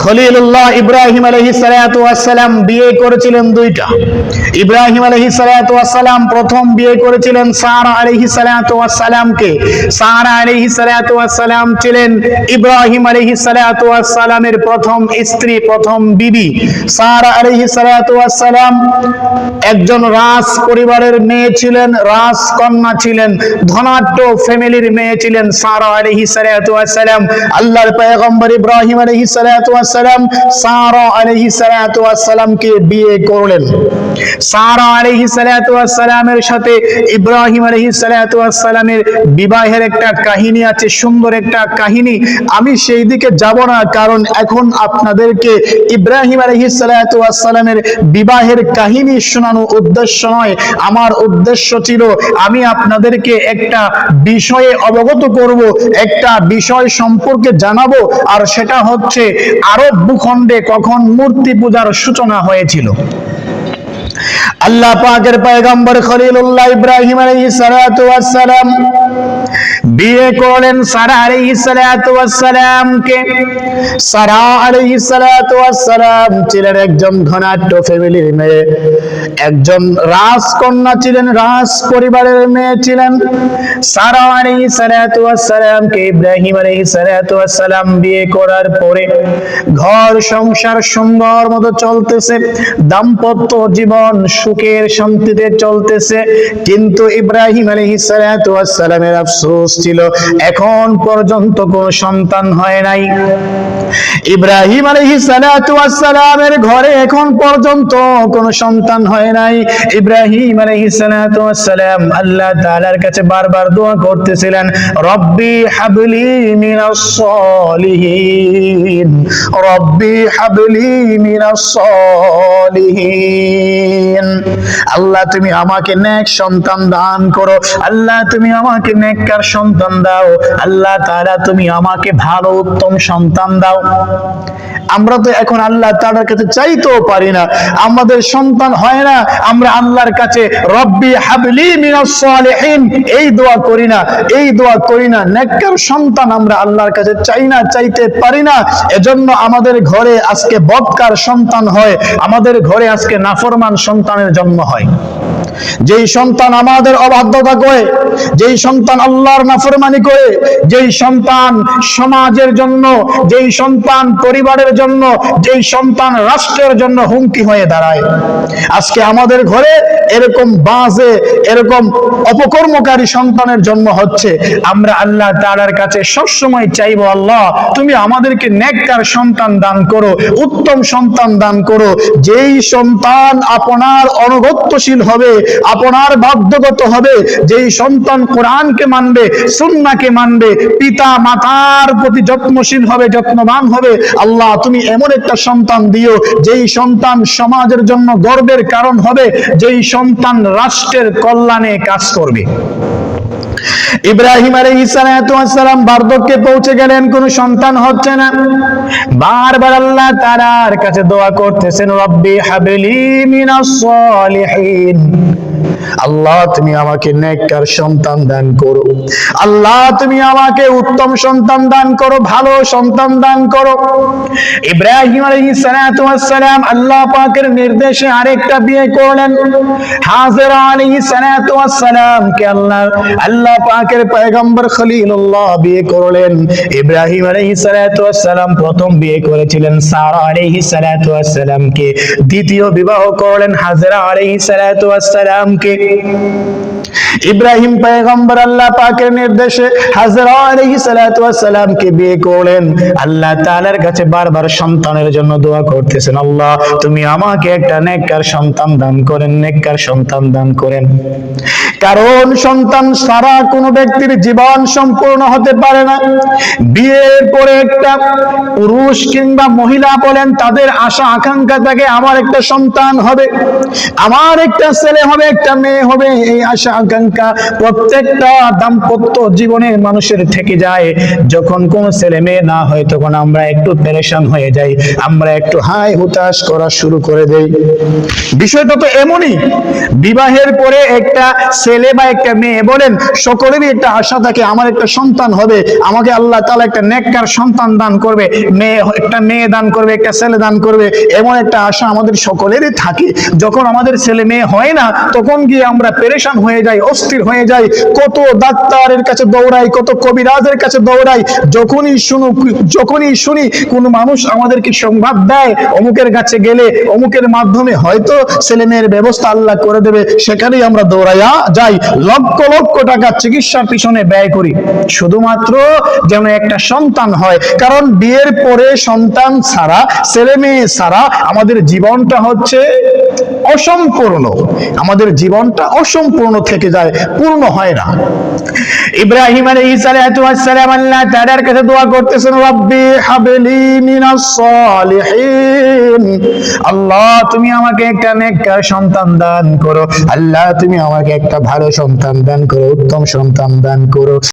খলিলুল্লাহ ইব্রাহিম আলাইহিস সালাতু ওয়াস সালাম বিয়ে করেছিলেন দুইটা। ইব্রাহিম আলাইহিস সালাতু ওয়াস সালাম প্রথম বিয়ে করেছিলেন সারা আলাইহিস সালাতু ওয়াস সালামকে। সারা আলাইহিস সালাতু ওয়াস সালাম ছিলেন ইব্রাহিম আলাইহিস সালাতু ওয়াস সালামের প্রথম স্ত্রী, প্রথম বিবি। সারা আলাইহিস সালাতু ওয়াস সালাম একজন রাজ পরিবারের মেয়ে ছিলেন, রাজকন্যা ছিলেন, ধনাঢ্য ফ্যামিলির মেয়ে ছিলেন সারা আলাইহিস সালাতু ওয়াস সালাম। আল্লাহর পয়গম্বর ইব্রাহিম আলাইহিস সালাতু ওয়াস সালাম সারা আলাইহিস সালাতু ওয়াস সালামকে বিয়ে করলেন। সারা আলাইহিস সালাতু ওয়াস সালামের সাথে ইব্রাহিম আলাইহিস সালাতু ওয়াস সালামের বিবাহের একটা কাহিনী আছে, সুন্দর একটা কাহিনী। আমি সেই দিকে যাব না, কারণ এখন আপনাদেরকে ইব্রাহিম আলাইহিস সালাতু ওয়াস সালামের বিবাহের কাহিনী শোনানো উদ্দেশ্য নয়। আমার উদ্দেশ্য ছিল আমি আপনাদেরকে একটা বিষয়ে অবগত করব, একটা বিষয় সম্পর্কে জানাবো, আর সেটা হচ্ছে আরব ভূখণ্ডে কখন মূর্তি পূজার সূচনা হয়েছিল। আল্লাহ পাকের পয়গম্বর খলিলুল্লাহ ইব্রাহিম আলাইহিস সালাতু ওয়াস সালাম বিয়ে করলেন সারা আলাইহিস সালাতু ওয়াস সালামকে। সারা আলাইহিস সালাতু ওয়াস সালাম ছিলেন একজন ধনাঢ্য ফ্যামিলির মেয়ে, একজন রাজকন্যা ছিলেন, রাজ পরিবারের মেয়ে ছিলেন। সারা আলাইহিস সালাতু ওয়াস সালামকে ইব্রাহিম আলাইহিস সালাতু ওয়াস সালাম বিয়ে করার পরে ঘর সংসার সুন্দর মতো চলতেছে, দাম্পত্য জীবন সুখের শান্তিতে চলতেছে। কিন্তু ইব্রাহিম আলাইহিস সালাতু ওয়াস সালামের আফসোস ছিল এখন পর্যন্ত কোনো সন্তান হয় নাই। ইব্রাহিম আলাইহিস সালাতু ওয়াস সালামের ঘরে এখন পর্যন্ত কোনো সন্তান হয় নাই। ইব্রাহিম আলাইহিস সালাতু ওয়াস সালাম আল্লাহ তাআলার কাছে বারবার দোয়া করতেছিলেন, রব্বি হাবলি মিনাস সলিহিন, রব্বি হাবলি মিনাস সলিহিন। আল্লাহ তুমি আমাকে নেক সন্তান দান করো, আল্লাহ তুমি আমাকে নেককার সন্তান দাও, আল্লাহ তাআলা তুমি আমাকে ভালো উত্তম সন্তান দাও। আমরা তো এখন আল্লাহ তাআলার কাছে চাইতেও পারি না, আমাদের সন্তান হয় না, আমরা আল্লাহর কাছে রব্বি হাবলি মিনাস সলিহিন এই দোয়া করি না, এই দোয়া করি না। নেককার সন্তান আমরা আল্লাহর কাছে চাই না, চাইতে পারি না। এজন্য আমাদের ঘরে আজকে বদকার সন্তান হয়, আমাদের ঘরে আজকে নাফরমান সন্তানের জন্ম হয়। যেই সন্তান আমাদের অবাধ্যতা করে, যেই সন্তান আল্লাহর নাফরমানি করে, যেই সন্তান সমাজের জন্য, যেই সন্তান পরিবারের জন্য, যেই সন্তান রাষ্ট্রের জন্য হুমকি হয়ে দাঁড়ায়, আজকে আমাদের ঘরে এরকম বাজে, এরকম অপকর্মকারী সন্তানের জন্ম হচ্ছে। আমরা আল্লাহ তাআলার কাছে সবসময় চাইবো, আল্লাহ তুমি আমাদেরকে নেককার সন্তান দান করো, উত্তম সন্তান দান করো, যেই সন্তান আপনার অনুগত্যশীল হবে, আপনার বাধ্যগত হবে, যেই সন্তান কোরআনকে মানবে, সুন্নাহকে মানবে, পিতা মাতার প্রতি যত্নশীল হবে, যত্নবান হবে। আল্লাহ তুমি এমন একটা সন্তান দিও যেই সন্তান সমাজের জন্য গর্বের কারণ হবে, যেই সন্তান রাষ্ট্রের কল্যাণে কাজ করবে। ইব্রাহিম আলাইহিস সালাতু ওয়াস সালাম বার্ধক্যে পৌঁছে গেলেন, কোনো সন্তান হচ্ছে না। বারবার আল্লাহ তাআলার কাছে দোয়া করতেছেন, রব্বি হাবলি মিনাস সলিহিন, আল্লাহ তুমি আমাকে নেককার সন্তান দান করো, আল্লাহ তুমি আমাকে উত্তম সন্তান দান করো, ভালো সন্তান দান করো। ইব্রাহিম আলাইহিস সালাতু ওয়াস সালাম আল্লাহ পাকের নির্দেশে আরেকটা বিয়ে করলেন। হাজেরা আলাইহিস সালাতু ওয়াস সালাম কে আল্লাহ পাকের পয়গম্বর খলিলুল্লাহ বিয়ে করলেন। ইব্রাহিম আলাইহিস সালাতু ওয়াস সালাম প্রথম বিয়ে করেছিলেন সারা আলাইহিস সালাতু ওয়াস সালামকে, দ্বিতীয় বিবাহ করলেন হাজেরা আলাইহিস সালাতু ওয়াস সালামকে। ইব্রাহিম পয়গম্বর আল্লাহ পাকের নির্দেশে হাজেরা আলাইহিস সালাতু ওয়াস সালামকে বিয়ে করলেন। আল্লাহ তাআলার কাছে বারবার সন্তানের জন্য দোয়া করতেছেন, আল্লাহ তুমি আমাকে একটা নেককার সন্তান দান করেন, নেককার সন্তান দান করেন। কারণ সন্তান ছাড়া কোনো ব্যক্তির জীবন সম্পূর্ণ হতে পারে না। বিয়ের পরে একটা পুরুষ কিংবা মহিলা বলেন, তাদের আশা আকাঙ্ক্ষা থাকে আমার একটা সন্তান হবে, আমার একটা ছেলে হবে, একটা মেয়ে হবে। এই আশা আকাঙ্ক্ষা প্রত্যেকটা দাম্পত্য জীবনের মানুষের থেকে যায়। যখন কোনো ছেলে মেয়ে না হয় তখন আমরা একটু পেরেশান হয়ে হয়ে যায়, আমরা একটু হাই হুতাশ করা শুরু করে দেই। বিষয়টা তো এমনই, বিবাহের পরে একটা ছেলে বা একটা মেয়ে বলেন, সকলেরই একটা আশা থাকে আমার একটা সন্তান হবে, আমাকে আল্লাহ তাআলা একটা নেককার সন্তান দান করবে, একটা মেয়ে দান করবে, একটা ছেলে দান করবে, এমন একটা আশা আমাদের সকলেরই থাকে। যখন আমাদের ছেলে মেয়ে হয় না, তখন গিয়ে আমরা পেরেশান হয়ে যাই, অস্থির হয়ে যাই, কত ডাক্তারের কাছে দৌড়াই, কত কবিরাজের কাছে দৌড়াই। যখনই শুনি কোন মানুষ আমাদেরকে সংবাদ দেয় অমুকের কাছে গেলে অমুকের মাধ্যমে হয়তো ছেলে মেয়ের ব্যবস্থা আল্লাহ করে দেবে, সেখানেই আমরা দৌড়াইয়া যাই, লক্ষ লক্ষ টাকা চিকিৎসার পিছনে ব্যয় করি, শুধুমাত্র যেন একটা সন্তান হয়। কারণ বিয়ের পরে সন্তান ছাড়া, ছেলে মেয়ে ছাড়া আমাদের জীবনটা হচ্ছে অসম্পূর্ণ, আমাদের জীবনটা অসম্পূর্ণ থেকে যায়, পূর্ণ হয় না। ইব্রাহিম আলাইহিস সালাতু ওয়াস সালাম আল্লাহ তাআলার কাছে দোয়া করতেছেন, রব্বি হাবলি মিনাস সালিহিন, আল্লাহ তুমি আমাকে একটা নেককার সন্তান দান করো, আল্লাহ তুমি আমাকে একটা ভালো সন্তান দান করো, উত্তম সন্তান দান করো।